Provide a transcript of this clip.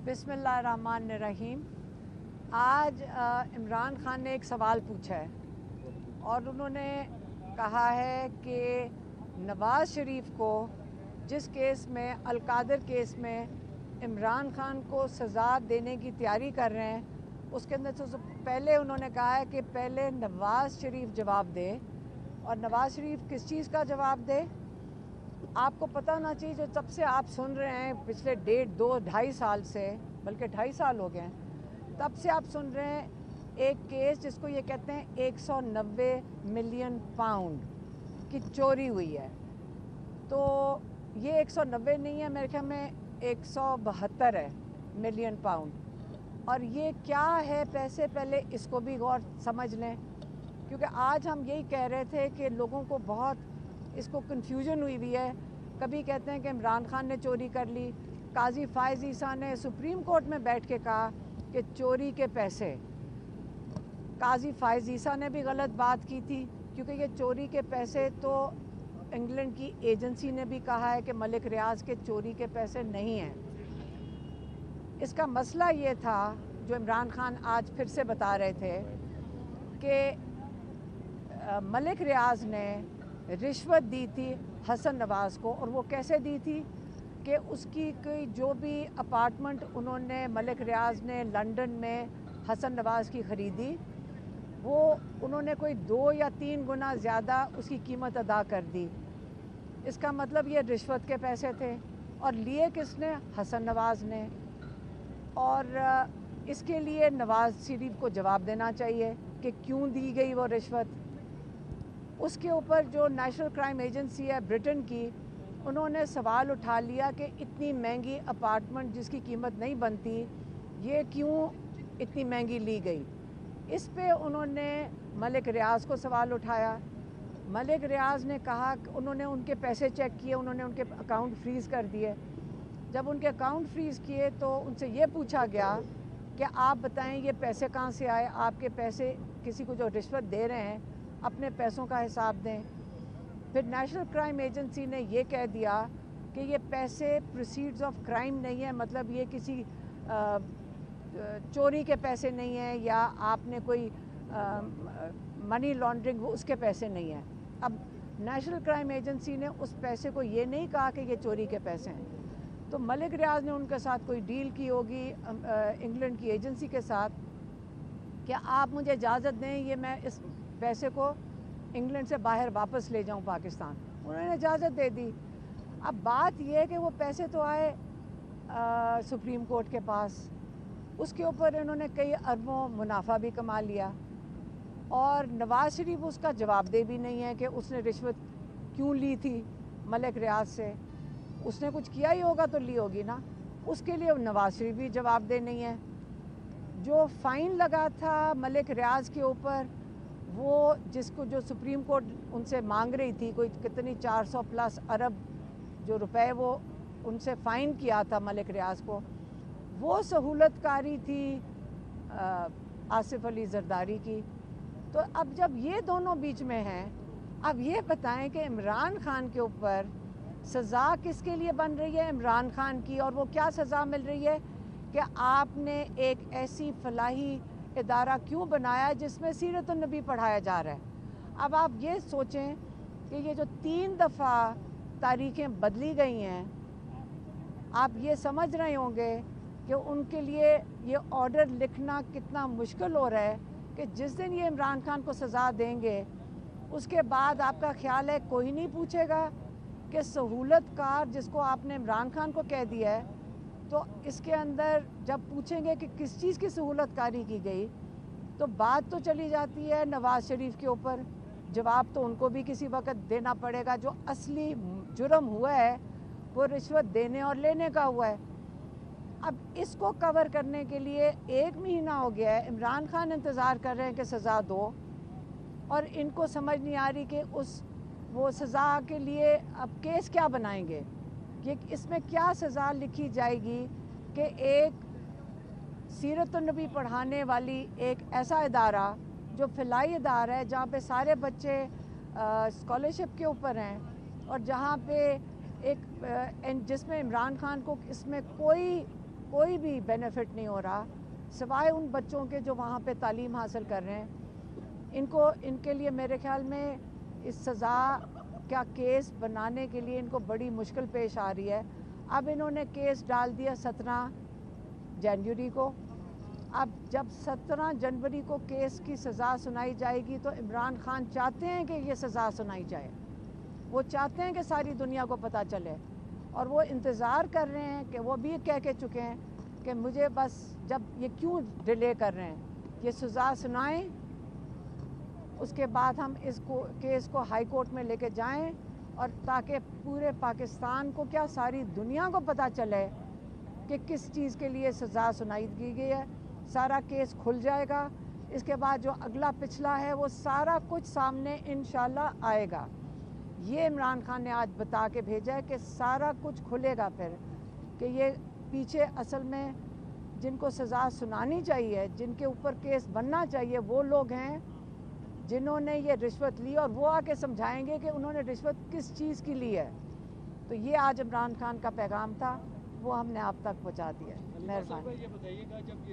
बिस्मिल्लाहिर्रहमानिर्रहीम। आज इमरान खान ने एक सवाल पूछा है और उन्होंने कहा है कि नवाज़ शरीफ को जिस केस में अलकादर केस में इमरान खान को सज़ा देने की तैयारी कर रहे हैं, उसके अंदर तो पहले उन्होंने कहा है कि पहले नवाज़ शरीफ जवाब दे। और नवाज़ शरीफ किस चीज़ का जवाब दे? आपको पता होना चाहिए, जो तब से आप सुन रहे हैं पिछले 1.5-2-2.5 साल से, बल्कि 2.5 साल हो गए हैं, तब से आप सुन रहे हैं एक केस जिसको ये कहते हैं 190 मिलियन पाउंड की चोरी हुई है। तो ये 190 नहीं है, मेरे ख्याल में 172 है मिलियन पाउंड। और ये क्या है पैसे, पहले इसको भी गौर समझ लें, क्योंकि आज हम यही कह रहे थे कि लोगों को बहुत इसको कन्फ्यूजन हुई हुई है। कभी कहते हैं कि इमरान खान ने चोरी कर ली। काजी फायज़ ईसा ने सुप्रीम कोर्ट में बैठ के कहा कि चोरी के पैसे, काजी फायज़ ईसा ने भी गलत बात की थी, क्योंकि ये चोरी के पैसे तो इंग्लैंड की एजेंसी ने भी कहा है कि मलिक रियाज के चोरी के पैसे नहीं हैं। इसका मसला ये था, जो इमरान खान आज फिर से बता रहे थे, कि मलिक रियाज ने रिश्वत दी थी हसन नवाज़ को। और वो कैसे दी थी कि उसकी कोई जो भी अपार्टमेंट उन्होंने, मलिक रियाज ने लंदन में हसन नवाज़ की ख़रीदी, वो उन्होंने कोई 2 या 3 गुना ज़्यादा उसकी कीमत अदा कर दी। इसका मतलब ये रिश्वत के पैसे थे। और लिए किसने? हसन नवाज़ ने। और इसके लिए नवाज़ शरीफ को जवाब देना चाहिए कि क्यों दी गई वो रिश्वत। उसके ऊपर जो नेशनल क्राइम एजेंसी है ब्रिटेन की, उन्होंने सवाल उठा लिया कि इतनी महंगी अपार्टमेंट जिसकी कीमत नहीं बनती, ये क्यों इतनी महंगी ली गई। इस पे उन्होंने मलिक रियाज को सवाल उठाया। मलिक रियाज ने कहा कि उन्होंने उनके पैसे चेक किए, उन्होंने उनके अकाउंट फ्रीज़ कर दिए। जब उनके अकाउंट फ्रीज़ किए तो उनसे ये पूछा गया कि आप बताएं ये पैसे कहाँ से आए, आपके पैसे किसी को जो रिश्वत दे रहे हैं अपने पैसों का हिसाब दें। फिर नेशनल क्राइम एजेंसी ने ये कह दिया कि ये पैसे प्रोसीड्स ऑफ क्राइम नहीं है, मतलब ये किसी चोरी के पैसे नहीं हैं, या आपने कोई मनी लॉन्ड्रिंग, वो उसके पैसे नहीं हैं। अब नेशनल क्राइम एजेंसी ने उस पैसे को ये नहीं कहा कि ये चोरी के पैसे हैं। तो मलिक रियाज ने उनके साथ कोई डील की होगी इंग्लैंड की एजेंसी के साथ कि आप मुझे इजाज़त दें, ये मैं इस पैसे को इंग्लैंड से बाहर वापस ले जाऊं पाकिस्तान। उन्होंने इजाज़त दे दी। अब बात यह है कि वो पैसे तो आए सुप्रीम कोर्ट के पास, उसके ऊपर इन्होंने कई अरबों मुनाफा भी कमा लिया। और नवाज़ शरीफ उसका जवाबदेह भी नहीं है कि उसने रिश्वत क्यों ली थी मलिक रियाज से। उसने कुछ किया ही होगा तो ली होगी ना, उसके लिए नवाज़ शरीफ भी जवाबदेह नहीं है। जो फ़ाइन लगा था मलिक रियाज के ऊपर, वो जिसको जो सुप्रीम कोर्ट उनसे मांग रही थी, कोई कितनी 400 प्लस अरब जो रुपए वो उनसे फ़ाइन किया था मलिक रियाज को, वो सहूलतकारी थी आसिफ अली जरदारी की। तो अब जब ये दोनों बीच में हैं, अब ये बताएं कि इमरान खान के ऊपर सज़ा किसके लिए बन रही है? इमरान खान की। और वो क्या सज़ा मिल रही है कि आपने एक ऐसी फलाही इदारा क्यों बनाया जिसमें सीरत नबी पढ़ाया जा रहा है। अब आप ये सोचें कि ये जो 3 दफ़ा तारीखें बदली गई हैं, आप ये समझ रहे होंगे कि उनके लिए ये ऑर्डर लिखना कितना मुश्किल हो रहा है कि जिस दिन ये इमरान खान को सज़ा देंगे, उसके बाद आपका ख्याल है कोई नहीं पूछेगा कि सहूलतकार जिसको आपने इमरान खान को कह दिया है, तो इसके अंदर जब पूछेंगे कि किस चीज़ की सहूलतकारी की गई, तो बात तो चली जाती है नवाज़ शरीफ के ऊपर। जवाब तो उनको भी किसी वक्त देना पड़ेगा। जो असली जुर्म हुआ है वो रिश्वत देने और लेने का हुआ है। अब इसको कवर करने के लिए 1 महीना हो गया है, इमरान खान इंतज़ार कर रहे हैं कि सज़ा दो, और इनको समझ नहीं आ रही कि वो सज़ा के लिए अब केस क्या बनाएंगे, कि इसमें क्या सज़ा लिखी जाएगी कि एक सीरत नबी पढ़ाने वाली एक ऐसा इदारा जो फ़िलाई इदारा है, जहाँ पे सारे बच्चे स्कॉलरशिप के ऊपर हैं, और जहाँ पे जिसमें इमरान खान को इसमें कोई कोई भी बेनिफिट नहीं हो रहा सिवाय उन बच्चों के जो वहाँ पे तालीम हासिल कर रहे हैं। इनके लिए मेरे ख्याल में इस सज़ा का केस बनाने के लिए इनको बड़ी मुश्किल पेश आ रही है। अब इन्होंने केस डाल दिया 17 जनवरी को। अब जब 17 जनवरी को केस की सज़ा सुनाई जाएगी तो इमरान खान चाहते हैं कि ये सज़ा सुनाई जाए, वो चाहते हैं कि सारी दुनिया को पता चले, और वो इंतज़ार कर रहे हैं कि वो भी कह के चुके हैं कि मुझे बस जब ये क्यों डिले कर रहे हैं, ये सज़ा सुनाएं, उसके बाद हम इसको केस को हाई कोर्ट में लेके जाएं, और ताकि पूरे पाकिस्तान को क्या सारी दुनिया को पता चले कि किस चीज़ के लिए सज़ा सुनाई की गई है। सारा केस खुल जाएगा। इसके बाद जो अगला पिछला है वो सारा कुछ सामने इंशाल्लाह आएगा। ये इमरान खान ने आज बता के भेजा है कि सारा कुछ खुलेगा फिर, कि ये पीछे असल में जिनको सज़ा सुनानी चाहिए, जिनके ऊपर केस बनना चाहिए, वो लोग हैं जिन्होंने ये रिश्वत ली, और वो आके समझाएंगे कि उन्होंने रिश्वत किस चीज़ की ली है। तो ये आज इमरान खान का पैगाम था, वो हमने आप तक पहुंचा दिया। मेहरबानी। ये बताइएगा, जब